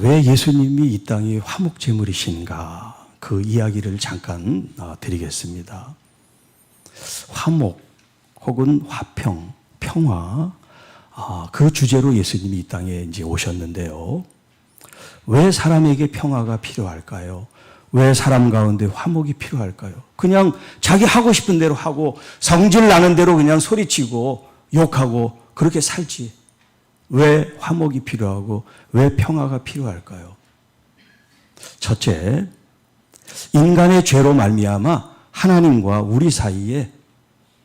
왜 예수님이 이 땅이 화목제물이신가? 그 이야기를 잠깐 드리겠습니다. 화목 혹은 화평, 평화, 그 주제로 예수님이 이 땅에 이제 오셨는데요. 왜 사람에게 평화가 필요할까요? 왜 사람 가운데 화목이 필요할까요? 그냥 자기 하고 싶은 대로 하고 성질 나는 대로 그냥 소리치고 욕하고 그렇게 살지. 왜 화목이 필요하고 왜 평화가 필요할까요? 첫째, 인간의 죄로 말미암아 하나님과 우리 사이에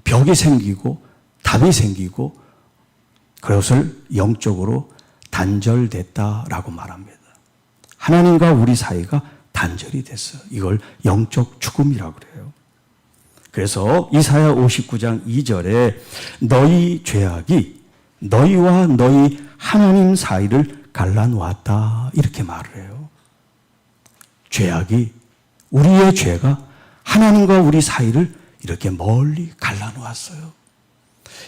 벽이 생기고 답이 생기고 그것을 영적으로 단절됐다라고 말합니다. 하나님과 우리 사이가 단절이 됐어요. 이걸 영적 죽음이라고 그래요. 그래서 이사야 59장 2절에 너희 죄악이 너희와 너희 하나님 사이를 갈라놓았다 이렇게 말을 해요. 죄악이, 우리의 죄가 하나님과 우리 사이를 이렇게 멀리 갈라놓았어요.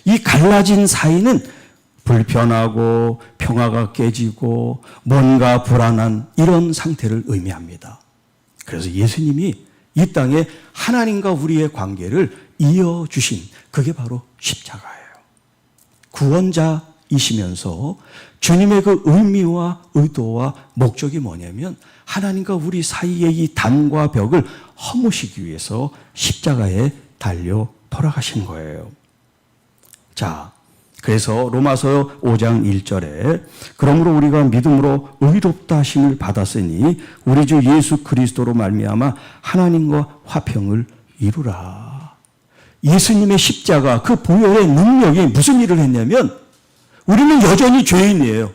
이 갈라진 사이는 불편하고 평화가 깨지고 뭔가 불안한 이런 상태를 의미합니다. 그래서 예수님이 이 땅에 하나님과 우리의 관계를 이어주신 그게 바로 십자가예요. 구원자이시면서 주님의 그 의미와 의도와 목적이 뭐냐면 하나님과 우리 사이의 이 담과 벽을 허무시기 위해서 십자가에 달려 돌아가신 거예요. 자, 그래서 로마서 5장 1절에 그러므로 우리가 믿음으로 의롭다 하심을 받았으니 우리 주 예수 그리스도로 말미암아 하나님과 화평을 이루라. 예수님의 십자가 그 보혈의 능력이 무슨 일을 했냐면 우리는 여전히 죄인이에요.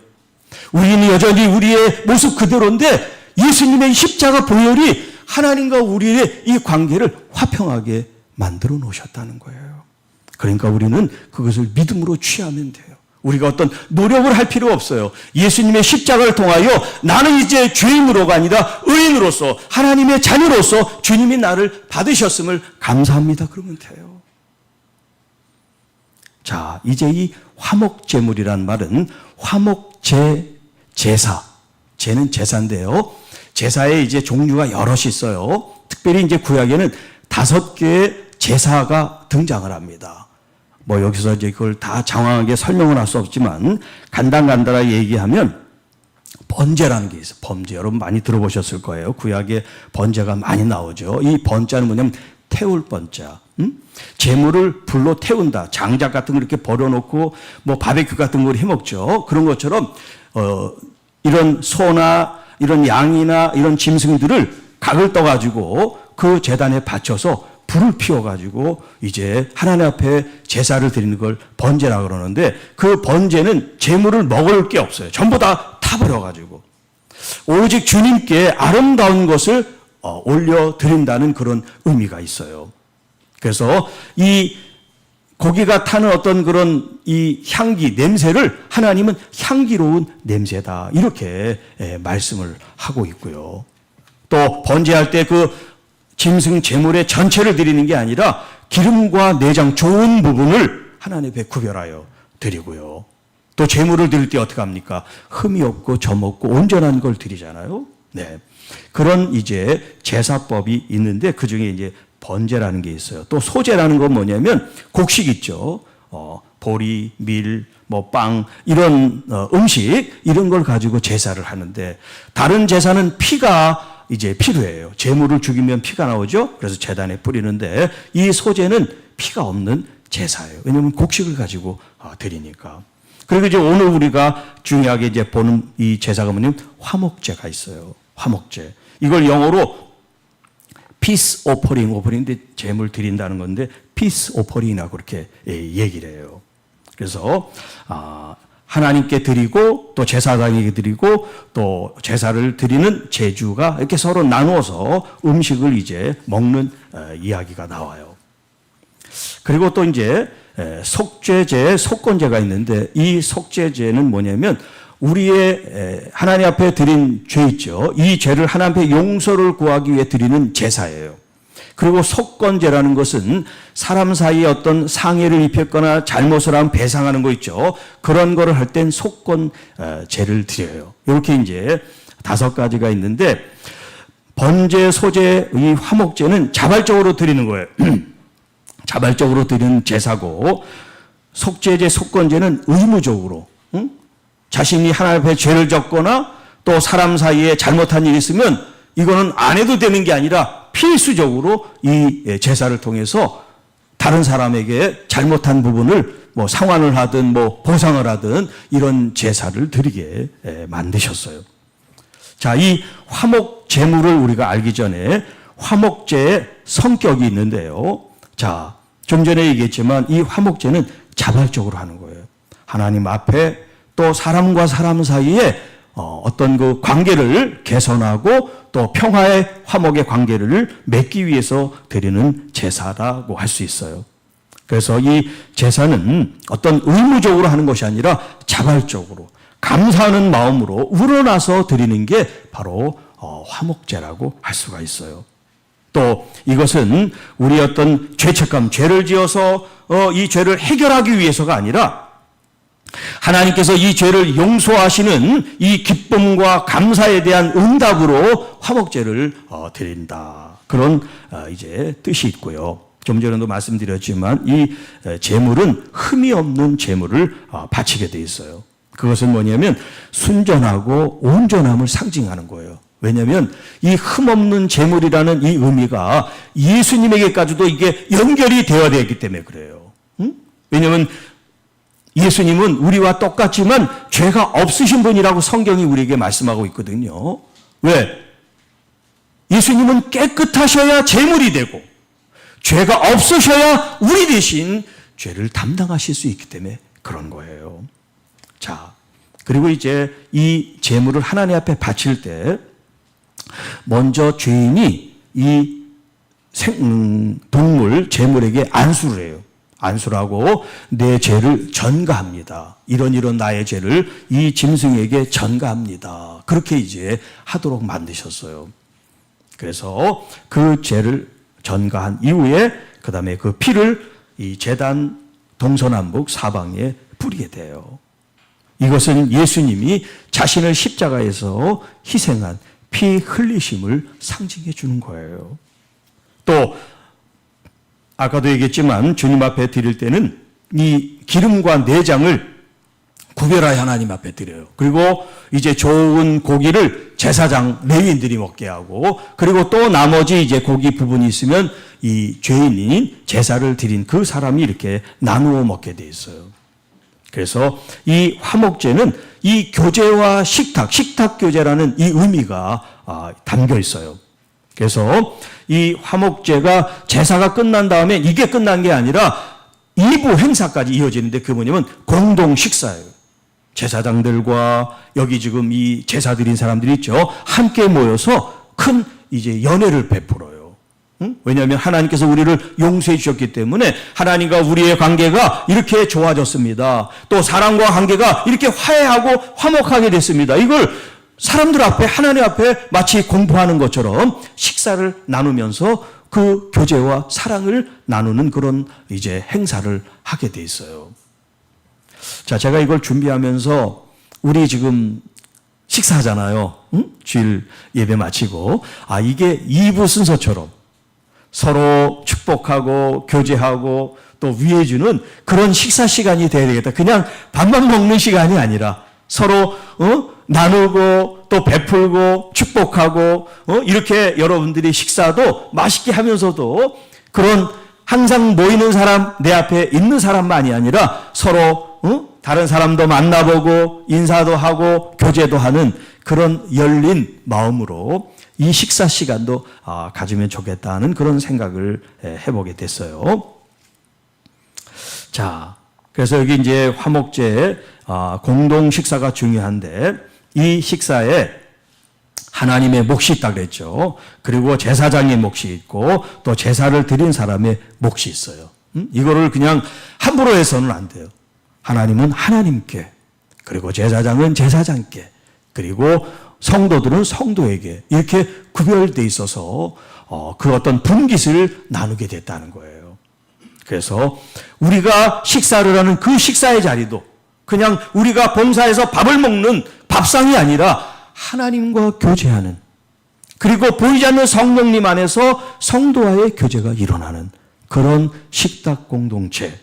우리는 여전히 우리의 모습 그대로인데 예수님의 십자가 보혈이 하나님과 우리의 이 관계를 화평하게 만들어 놓으셨다는 거예요. 그러니까 우리는 그것을 믿음으로 취하면 돼요. 우리가 어떤 노력을 할 필요 없어요. 예수님의 십자가를 통하여 나는 이제 죄인으로가 아니라 의인으로서 하나님의 자녀로서 주님이 나를 받으셨음을 감사합니다. 그러면 돼요. 자, 이제 이 화목제물이란 말은 화목제, 제사. 제는 제사인데요. 제사에 이제 종류가 여럿이 있어요. 특별히 이제 구약에는 5개의 제사가 등장을 합니다. 뭐 여기서 이제 그걸 다 장황하게 설명을 할 수 없지만 간단하게 얘기하면 번제라는 게 있어요. 번제. 여러분 많이 들어보셨을 거예요. 구약에 번제가 많이 나오죠. 이 번제는 뭐냐면 태울 번자. 재물을 불로 태운다. 장작 같은 걸 이렇게 버려놓고 뭐 바베큐 같은 걸 해먹죠. 그런 것처럼 이런 소나 이런 양이나 이런 짐승들을 각을 떠가지고 그 제단에 바쳐서 불을 피워가지고 이제 하나님 앞에 제사를 드리는 걸 번제라고 그러는데 그 번제는 재물을 먹을 게 없어요. 전부 다 타버려가지고 오직 주님께 아름다운 것을 올려드린다는 그런 의미가 있어요. 그래서 이 고기가 타는 어떤 그런 이 향기, 냄새를 하나님은 향기로운 냄새다 이렇게 말씀을 하고 있고요. 또 번제할 때 그 짐승 제물의 전체를 드리는 게 아니라 기름과 내장 좋은 부분을 하나님 앞에 구별하여 드리고요. 또 제물을 드릴 때 어떻게 합니까? 흠이 없고 점 없고 온전한 걸 드리잖아요. 네. 그런 이제 제사법이 있는데 그 중에 이제 번제라는 게 있어요. 또 소제라는 건 뭐냐면 곡식 있죠. 보리, 밀, 뭐 빵 이런 음식 이런 걸 가지고 제사를 하는데 다른 제사는 피가 이제 필요해요. 제물을 죽이면 피가 나오죠. 그래서 제단에 뿌리는데 이 소제는 피가 없는 제사예요. 왜냐하면 곡식을 가지고 드리니까. 그리고 이제 오늘 우리가 중요하게 이제 보는 이 제사가 뭐냐면 화목제가 있어요. 화목제. 이걸 영어로 peace offering인데 제물 드린다는 건데 peace offering이라고 그렇게 얘기를 해요. 그래서 하나님께 드리고 또 제사장에게 드리고 또 제사를 드리는 제주가 이렇게 서로 나누어서 음식을 이제 먹는 이야기가 나와요. 그리고 또 이제 속죄제, 속건제가 있는데 이 속죄제는 뭐냐면 우리의 하나님 앞에 드린 죄 있죠. 이 죄를 하나님 앞에 용서를 구하기 위해 드리는 제사예요. 그리고 속건제라는 것은 사람 사이에 어떤 상해를 입혔거나 잘못을 하면 배상하는 거 있죠. 그런 거를 할 땐 속건제를 드려요. 이렇게 이제 5가지가 있는데, 번제, 소제, 이 화목제는 자발적으로 드리는 거예요. 자발적으로 드리는 제사고, 속죄제, 속건제는 의무적으로, 자신이 하나님 앞에 죄를 졌거나 또 사람 사이에 잘못한 일이 있으면 이거는 안 해도 되는 게 아니라 필수적으로 이 제사를 통해서 다른 사람에게 잘못한 부분을 뭐 상환을 하든 뭐 보상을 하든 이런 제사를 드리게 만드셨어요. 자, 이 화목 제물을 우리가 알기 전에 화목제의 성격이 있는데요. 자, 좀 전에 얘기했지만 이 화목제는 자발적으로 하는 거예요. 하나님 앞에 또 사람과 사람 사이에 어떤 그 관계를 개선하고 또 평화의 화목의 관계를 맺기 위해서 드리는 제사라고 할 수 있어요. 그래서 이 제사는 어떤 의무적으로 하는 것이 아니라 자발적으로 감사하는 마음으로 우러나서 드리는 게 바로 화목제라고 할 수가 있어요. 또 이것은 우리 어떤 죄책감, 죄를 지어서 이 죄를 해결하기 위해서가 아니라 하나님께서 이 죄를 용서하시는 이 기쁨과 감사에 대한 응답으로 화목제를 드린다. 그런 이제 뜻이 있고요. 좀 전에도 말씀드렸지만 이 제물은 흠이 없는 제물을 바치게 돼 있어요. 그것은 뭐냐면 순전하고 온전함을 상징하는 거예요. 왜냐하면 이 흠없는 제물이라는 이 의미가 예수님에게까지도 이게 연결이 되어야 되기 때문에 그래요. 왜냐하면 예수님은 우리와 똑같지만 죄가 없으신 분이라고 성경이 우리에게 말씀하고 있거든요. 왜? 예수님은 깨끗하셔야 제물이 되고 죄가 없으셔야 우리 대신 죄를 담당하실 수 있기 때문에 그런 거예요. 자, 그리고 이제 이 제물을 하나님 앞에 바칠 때 먼저 죄인이 이 동물, 제물에게 안수를 해요. 안수를 하고 내 죄를 전가합니다. 이런 나의 죄를 이 짐승에게 전가합니다. 그렇게 이제 하도록 만드셨어요. 그래서 그 죄를 전가한 이후에 그 다음에 그 피를 이 제단 동서남북 사방에 뿌리게 돼요. 이것은 예수님이 자신을 십자가에서 희생한 피 흘리심을 상징해 주는 거예요. 또 아까도 얘기했지만 주님 앞에 드릴 때는 이 기름과 내장을 구별하여 하나님 앞에 드려요. 그리고 이제 좋은 고기를 제사장 레위인들이 먹게 하고 그리고 또 나머지 이제 고기 부분이 있으면 이 죄인인 제사를 드린 그 사람이 이렇게 나누어 먹게 돼 있어요. 그래서 이 화목제는 이 교제와 식탁 교제라는 이 의미가 담겨 있어요. 그래서 이 화목제가 제사가 끝난 다음에 이게 끝난 게 아니라 2부 행사까지 이어지는데 그게 뭐냐면 공동 식사예요. 제사장들과 여기 지금 이 제사 드린 사람들이 있죠. 함께 모여서 큰 이제 연회를 베풀어요. 왜냐하면 하나님께서 우리를 용서해 주셨기 때문에 하나님과 우리의 관계가 이렇게 좋아졌습니다. 또 사람과 관계가 이렇게 화해하고 화목하게 됐습니다. 이걸 사람들 앞에 하나님 앞에 마치 공부하는 것처럼 식사를 나누면서 그 교제와 사랑을 나누는 그런 이제 행사를 하게 돼 있어요. 자, 제가 이걸 준비하면서 우리 지금 식사하잖아요. 주일 예배 마치고 이게 2부 순서처럼 서로 축복하고 교제하고 또 위해주는 그런 식사 시간이 돼야 되겠다. 그냥 밥만 먹는 시간이 아니라 서로 나누고 또 베풀고 축복하고 이렇게 여러분들이 식사도 맛있게 하면서도 그런 항상 모이는 사람 내 앞에 있는 사람만이 아니라 서로 다른 사람도 만나보고 인사도 하고 교제도 하는 그런 열린 마음으로 이 식사 시간도 가지면 좋겠다는 그런 생각을 해보게 됐어요. 자, 그래서 여기 이제 화목제 공동 식사가 중요한데 이 식사에 하나님의 몫이 있다고 그랬죠. 그리고 제사장의 몫이 있고 또 제사를 드린 사람의 몫이 있어요. 이거를 그냥 함부로 해서는 안 돼요. 하나님은 하나님께, 그리고 제사장은 제사장께, 그리고 성도들은 성도에게 이렇게 구별되어 있어서 그 어떤 분깃을 나누게 됐다는 거예요. 그래서 우리가 식사를 하는 그 식사의 자리도 그냥 우리가 봉사해서 밥을 먹는 밥상이 아니라 하나님과 교제하는, 그리고 보이지 않는 성령님 안에서 성도와의 교제가 일어나는 그런 식탁 공동체,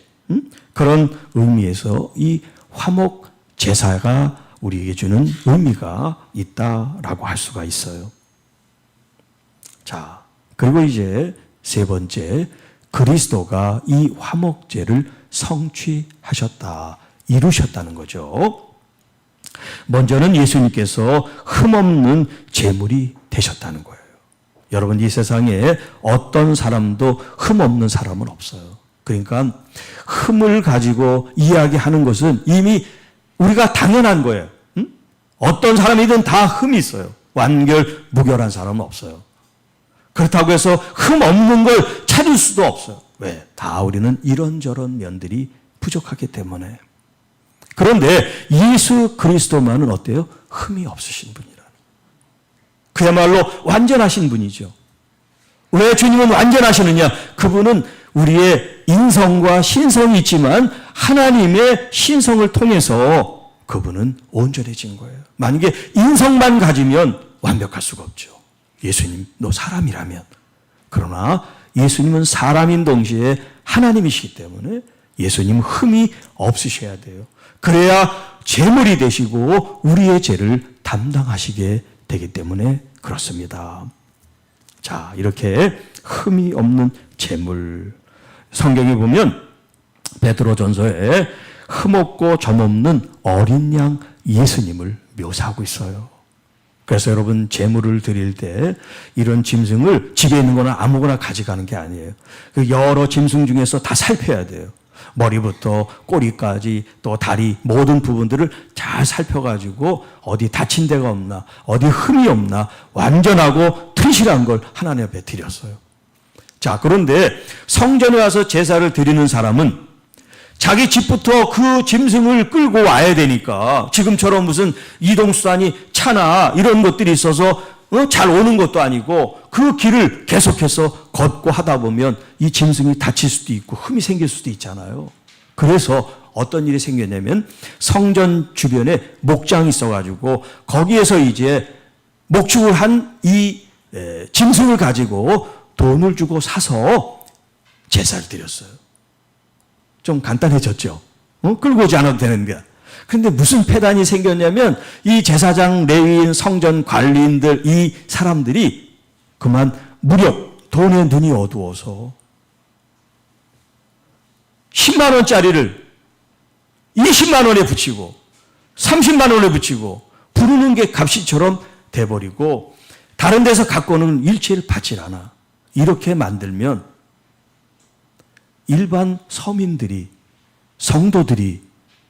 그런 의미에서 이 화목 제사가 우리에게 주는 의미가 있다라고 할 수가 있어요. 자, 그리고 이제 세 번째, 그리스도가 이 화목제를 성취하셨다, 이루셨다는 거죠. 먼저는 예수님께서 흠없는 제물이 되셨다는 거예요. 여러분, 이 세상에 어떤 사람도 흠없는 사람은 없어요. 그러니까 흠을 가지고 이야기하는 것은 이미 우리가 당연한 거예요. 어떤 사람이든 다 흠이 있어요. 완결 무결한 사람은 없어요. 그렇다고 해서 흠 없는 걸 찾을 수도 없어요. 왜? 다 우리는 이런저런 면들이 부족하기 때문에. 그런데 예수 그리스도만은 어때요? 흠이 없으신 분이라는. 그야말로 완전하신 분이죠. 왜 주님은 완전하시느냐? 그분은 우리의 인성과 신성이 있지만 하나님의 신성을 통해서 그분은 온전해진 거예요. 만약에 인성만 가지면 완벽할 수가 없죠. 예수님, 너 사람이라면. 그러나 예수님은 사람인 동시에 하나님이시기 때문에 예수님은 흠이 없으셔야 돼요. 그래야 제물이 되시고 우리의 죄를 담당하시게 되기 때문에 그렇습니다. 자, 이렇게 흠이 없는 제물. 성경에 보면 베드로전서에 흠없고 점없는 어린 양 예수님을 묘사하고 있어요. 그래서 여러분, 제물을 드릴 때 이런 짐승을 집에 있는 거나 아무거나 가져가는 게 아니에요. 그 여러 짐승 중에서 다 살펴야 돼요. 머리부터 꼬리까지 또 다리 모든 부분들을 잘 살펴가지고 어디 다친 데가 없나, 어디 흠이 없나, 완전하고 튼실한 걸 하나님 앞에 드렸어요. 자, 그런데 성전에 와서 제사를 드리는 사람은 자기 집부터 그 짐승을 끌고 와야 되니까, 지금처럼 무슨 이동수단이 차나 이런 것들이 있어서 잘 오는 것도 아니고 그 길을 계속해서 걷고 하다 보면 이 짐승이 다칠 수도 있고 흠이 생길 수도 있잖아요. 그래서 어떤 일이 생겼냐면 성전 주변에 목장이 있어가지고 거기에서 이제 목축을 한 이 짐승을 가지고 돈을 주고 사서 제사를 드렸어요. 좀 간단해졌죠. 끌고 오지 않아도 되는데. 그런데 무슨 폐단이 생겼냐면 이 제사장, 레위인, 성전 관리인들, 이 사람들이 그만 무력, 돈에 눈이 어두워서 10만 원짜리를 20만 원에 붙이고 30만 원에 붙이고 부르는 게 값이처럼 돼버리고 다른 데서 갖고는 일체를 받질 않아. 이렇게 만들면 일반 서민들이, 성도들이,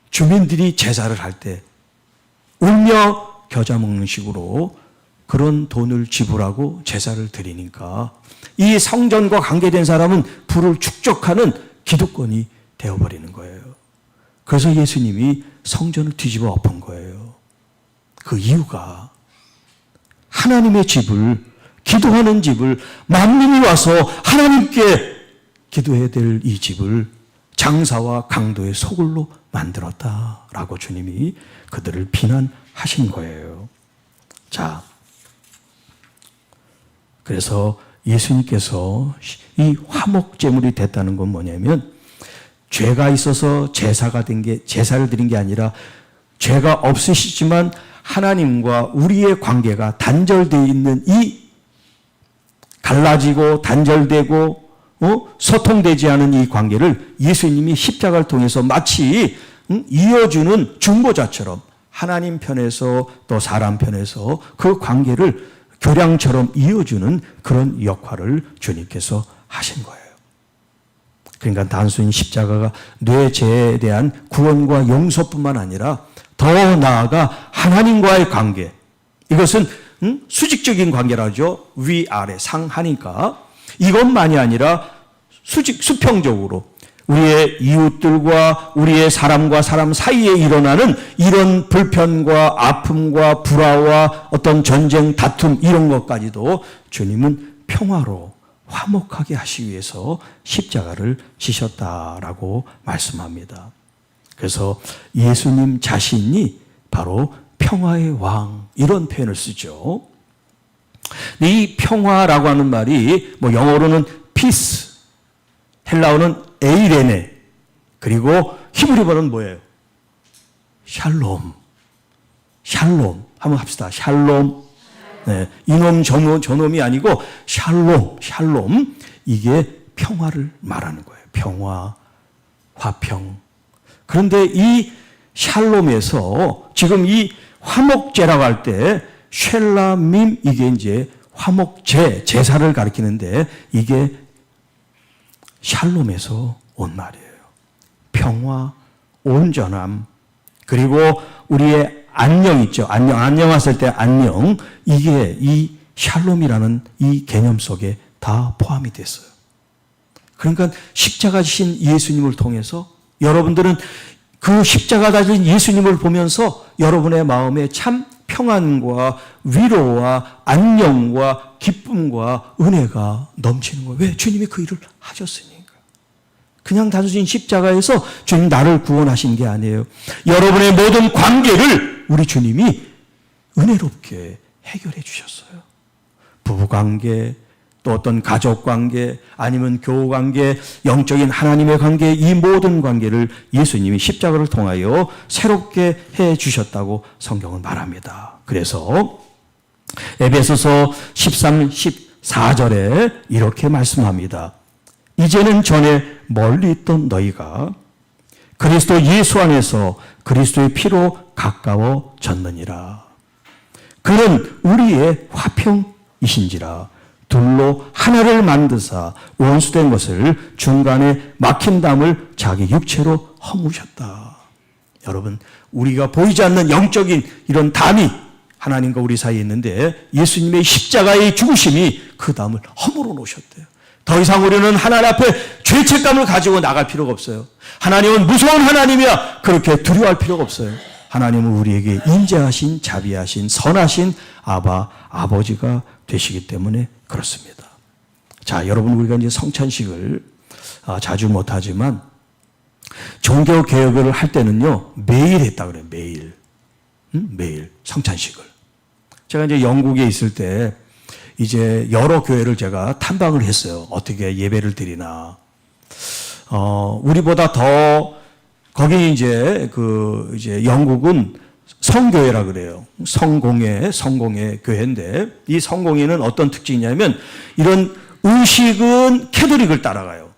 주민들이 제사를 할 때 울며 겨자 먹는 식으로 그런 돈을 지불하고 제사를 드리니까 이 성전과 관계된 사람은 부를 축적하는 기득권이 되어버리는 거예요. 그래서 예수님이 성전을 뒤집어 엎은 거예요. 그 이유가 하나님의 집을, 기도하는 집을, 만민이 와서 하나님께 기도해야 될 이 집을 장사와 강도의 소굴로 만들었다라고 주님이 그들을 비난하신 거예요. 자, 그래서 예수님께서 이 화목제물이 됐다는 건 뭐냐면 죄가 있어서 제사가 된 게, 제사를 드린 게 아니라 죄가 없으시지만 하나님과 우리의 관계가 단절되어 있는 이 갈라지고 단절되고 소통되지 않은 이 관계를 예수님이 십자가를 통해서 마치 이어주는 중보자처럼 하나님 편에서 또 사람 편에서 그 관계를 교량처럼 이어주는 그런 역할을 주님께서 하신 거예요. 그러니까 단순히 십자가가 뇌 죄에 대한 구원과 용서뿐만 아니라 더 나아가 하나님과의 관계, 이것은 수직적인 관계라죠. 위아래 상하니까 이것만이 아니라 수평적으로 우리의 이웃들과 우리의 사람과 사람 사이에 일어나는 이런 불편과 아픔과 불화와 어떤 전쟁, 다툼 이런 것까지도 주님은 평화로 화목하게 하시기 위해서 십자가를 지셨다라고 말씀합니다. 그래서 예수님 자신이 바로 평화의 왕, 이런 표현을 쓰죠. 이 평화라고 하는 말이 뭐 영어로는 peace, 헬라어는 에이레네, 그리고 히브리어는 뭐예요? 샬롬. 샬롬. 한번 합시다. 샬롬. 네, 이놈 저놈이 아니고 샬롬. 샬롬. 이게 평화를 말하는 거예요. 평화, 화평. 그런데 이 샬롬에서 지금 이 화목제라고 할 때 쉘라밈, 이게 이제 화목제, 제사를 가리키는데 이게 샬롬에서 온 말이에요. 평화, 온전함, 그리고 우리의 안녕 있죠. 안녕하실 때 안녕. 이게 이 샬롬이라는 이 개념 속에 다 포함이 됐어요. 그러니까 십자가 지신 예수님을 통해서 여러분들은 그 십자가 가진 예수님을 보면서 여러분의 마음에 참 평안과 위로와 안녕과 기쁨과 은혜가 넘치는 거예요. 왜? 주님이 그 일을 하셨으니까. 그냥 단순히 십자가에서 주님 나를 구원하신 게 아니에요. 여러분의 모든 관계를 우리 주님이 은혜롭게 해결해 주셨어요. 부부관계, 또 어떤 가족관계, 아니면 교우관계, 영적인 하나님의 관계, 이 모든 관계를 예수님이 십자가를 통하여 새롭게 해 주셨다고 성경은 말합니다. 그래서 에베소서 13, 14절에 이렇게 말씀합니다. 이제는 전에 멀리 있던 너희가 그리스도 예수 안에서 그리스도의 피로 가까워졌느니라. 그는 우리의 화평이신지라. 둘로 하나를 만드사 원수된 것을 중간에 막힌 담을 자기 육체로 허무셨다. 여러분, 우리가 보이지 않는 영적인 이런 담이 하나님과 우리 사이에 있는데 예수님의 십자가의 죽으심이 그 담을 허물어 놓으셨대요. 더 이상 우리는 하나님 앞에 죄책감을 가지고 나갈 필요가 없어요. 하나님은 무서운 하나님이야. 그렇게 두려워할 필요가 없어요. 하나님은 우리에게 인자하신, 자비하신, 선하신 아버지가 되시기 때문에 그렇습니다. 자, 여러분, 우리가 이제 성찬식을 자주 못하지만 종교 개혁을 할 때는요, 매일 했다 그래요. 매일. 매일 성찬식을. 제가 이제 영국에 있을 때 이제 여러 교회를 제가 탐방을 했어요. 어떻게 예배를 드리나. 우리보다 더 거기 이제 이제 영국은 성교회라 그래요. 성공회 교회인데 이 성공회는 어떤 특징이냐면 이런 의식은 캐톨릭을 따라가요.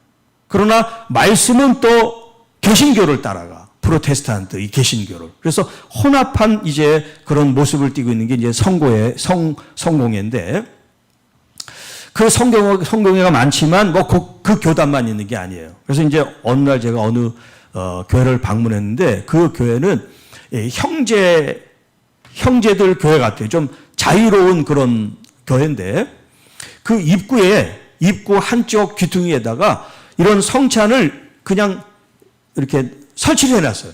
그러나 말씀은 또 개신교를 따라가. 프로테스탄트, 이 개신교를. 그래서 혼합한 이제 그런 모습을 띠고 있는 게 이제 성공회인데 그 성공회가 많지만 뭐 그 교단만 있는 게 아니에요. 그래서 이제 어느 날 제가 어느 교회를 방문했는데 그 교회는 형제들 교회 같아요. 좀 자유로운 그런 교회인데 그 입구 한쪽 귀퉁이에다가 이런 성찬을 그냥 이렇게 설치를 해놨어요.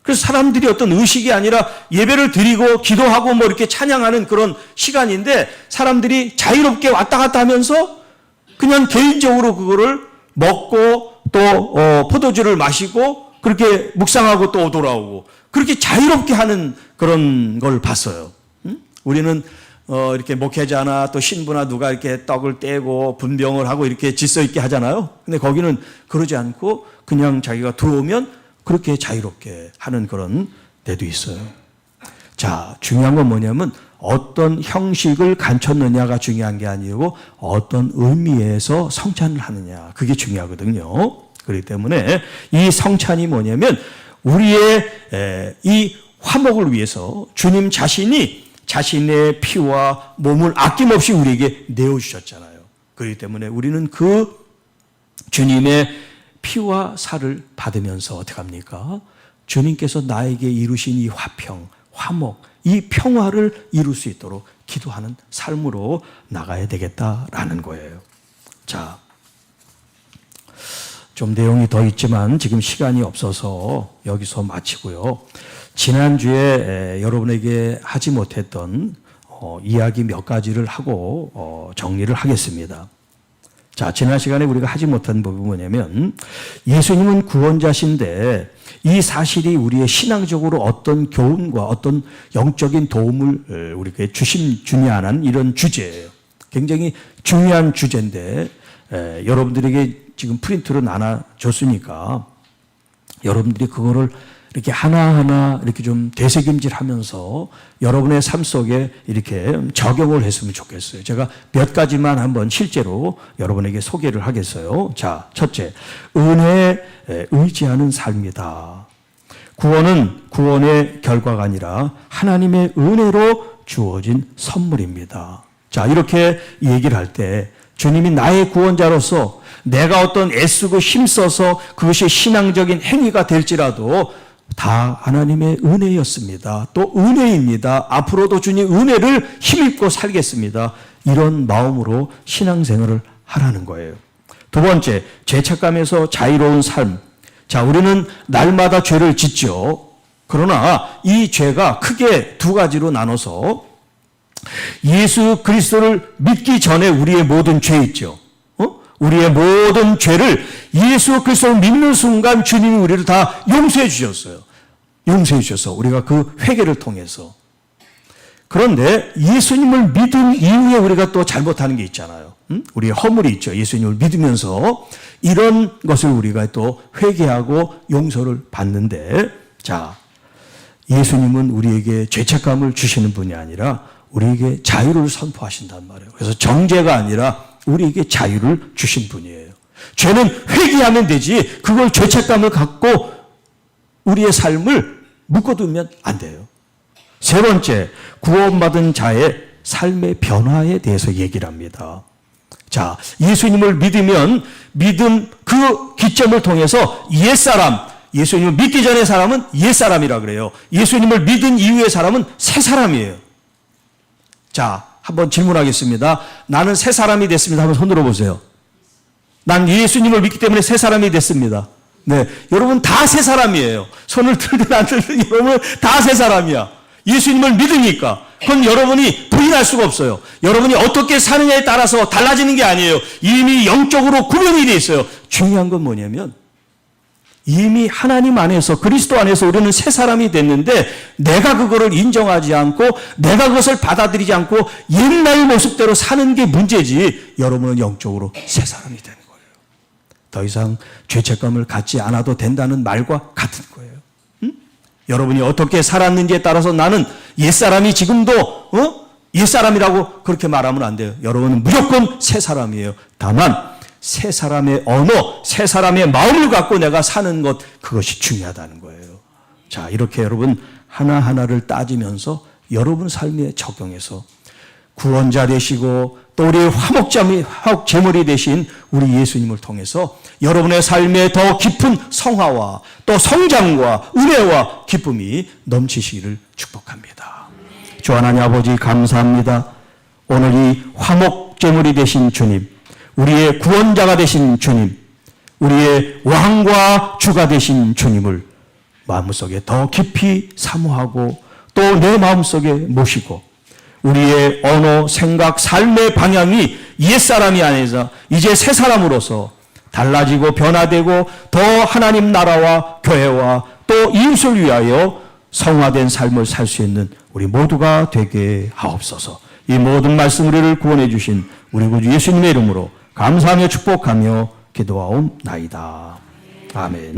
그래서 사람들이 어떤 의식이 아니라 예배를 드리고 기도하고 뭐 이렇게 찬양하는 그런 시간인데 사람들이 자유롭게 왔다 갔다 하면서 그냥 개인적으로 그거를 먹고 또 포도주를 마시고 그렇게 묵상하고 또 돌아오고 그렇게 자유롭게 하는 그런 걸 봤어요. 우리는 이렇게 목회자나 또 신부나 누가 이렇게 떡을 떼고 분병을 하고 이렇게 질서 있게 하잖아요. 근데 거기는 그러지 않고 그냥 자기가 들어오면 그렇게 자유롭게 하는 그런 데도 있어요. 자, 중요한 건 뭐냐면 어떤 형식을 갖췄느냐가 중요한 게 아니고 어떤 의미에서 성찬을 하느냐. 그게 중요하거든요. 그렇기 때문에 이 성찬이 뭐냐면 우리의 이 화목을 위해서 주님 자신이 자신의 피와 몸을 아낌없이 우리에게 내어주셨잖아요. 그렇기 때문에 우리는 그 주님의 피와 살을 받으면서 어떻게 합니까? 주님께서 나에게 이루신 이 화평, 화목, 이 평화를 이룰 수 있도록 기도하는 삶으로 나가야 되겠다라는 거예요. 자, 좀 내용이 더 있지만 지금 시간이 없어서 여기서 마치고요. 지난주에 여러분에게 하지 못했던 이야기 몇 가지를 하고 정리를 하겠습니다. 자, 자, 지난 시간에 우리가 하지 못한 부분이 뭐냐면 예수님은 구원자신데 이 사실이 우리의 신앙적으로 어떤 교훈과 어떤 영적인 도움을 우리에게 주냐는 이런 주제예요. 굉장히 중요한 주제인데 여러분들에게 지금 프린트로 나눠줬으니까 여러분들이 그거를 이렇게 하나하나 이렇게 좀 되새김질하면서 여러분의 삶 속에 이렇게 적용을 했으면 좋겠어요. 제가 몇 가지만 한번 실제로 여러분에게 소개를 하겠어요. 자, 첫째, 은혜에 의지하는 삶이다. 구원은 구원의 결과가 아니라 하나님의 은혜로 주어진 선물입니다. 자, 이렇게 얘기를 할 때 주님이 나의 구원자로서 내가 어떤 애쓰고 힘써서 그것이 신앙적인 행위가 될지라도 다 하나님의 은혜였습니다. 또 은혜입니다. 앞으로도 주님 은혜를 힘입고 살겠습니다. 이런 마음으로 신앙생활을 하라는 거예요. 두 번째, 죄책감에서 자유로운 삶. 자, 우리는 날마다 죄를 짓죠. 그러나 이 죄가 크게 두 가지로 나눠서 예수 그리스도를 믿기 전에 우리의 모든 죄 있죠. 우리의 모든 죄를 예수 그리스도를 믿는 순간 주님이 우리를 다 용서해 주셨어요. 용서해 주셔서 우리가 그 회개를 통해서. 그런데 예수님을 믿은 이후에 우리가 또 잘못하는 게 있잖아요. 우리의 허물이 있죠. 예수님을 믿으면서 이런 것을 우리가 또 회개하고 용서를 받는데, 자, 예수님은 우리에게 죄책감을 주시는 분이 아니라 우리에게 자유를 선포하신단 말이에요. 그래서 정죄가 아니라 우리에게 자유를 주신 분이에요. 죄는 회개하면 되지 그걸 죄책감을 갖고 우리의 삶을 묶어두면 안 돼요. 세 번째, 구원받은 자의 삶의 변화에 대해서 얘기를 합니다. 자, 예수님을 믿으면 믿음 그 기점을 통해서 옛사람, 예수님을 믿기 전의 사람은 옛사람이라 그래요. 예수님을 믿은 이후의 사람은 새 사람이에요. 자, 한번 질문하겠습니다. 나는 새 사람이 됐습니다. 한번 손 들어보세요. 난 예수님을 믿기 때문에 새 사람이 됐습니다. 네, 여러분 다 새 사람이에요. 손을 들든 안 들든 여러분은 다 새 사람이야. 예수님을 믿으니까. 그건 여러분이 부인할 수가 없어요. 여러분이 어떻게 사느냐에 따라서 달라지는 게 아니에요. 이미 영적으로 구별이 돼 있어요. 중요한 건 뭐냐면 이미 하나님 안에서 그리스도 안에서 우리는 새 사람이 됐는데 내가 그거를 인정하지 않고 내가 그것을 받아들이지 않고 옛날 모습대로 사는 게 문제지 여러분은 영적으로 새 사람이 되는 거예요. 더 이상 죄책감을 갖지 않아도 된다는 말과 같은 거예요. 여러분이 어떻게 살았는지에 따라서 나는 옛사람이 지금도 옛사람이라고 그렇게 말하면 안 돼요. 여러분은 무조건 새 사람이에요. 다만 새 사람의 언어, 새 사람의 마음을 갖고 내가 사는 것, 그것이 중요하다는 거예요. 자, 이렇게 여러분 하나하나를 따지면서 여러분 삶에 적용해서 구원자 되시고 또 우리의 화목제물이 되신 우리 예수님을 통해서 여러분의 삶에 더 깊은 성화와 또 성장과 은혜와 기쁨이 넘치시기를 축복합니다. 주 하나님 아버지 감사합니다. 오늘 이 화목제물이 되신 주님, 우리의 구원자가 되신 주님, 우리의 왕과 주가 되신 주님을 마음속에 더 깊이 사모하고 또 내 마음속에 모시고 우리의 언어, 생각, 삶의 방향이 옛사람이 아니라 이제 새 사람으로서 달라지고 변화되고 더 하나님 나라와 교회와 또 이웃을 위하여 성화된 삶을 살 수 있는 우리 모두가 되게 하옵소서. 이 모든 말씀 우리를 구원해 주신 우리 구주 예수님의 이름으로 감사하며 축복하며 기도하옵나이다. 아멘.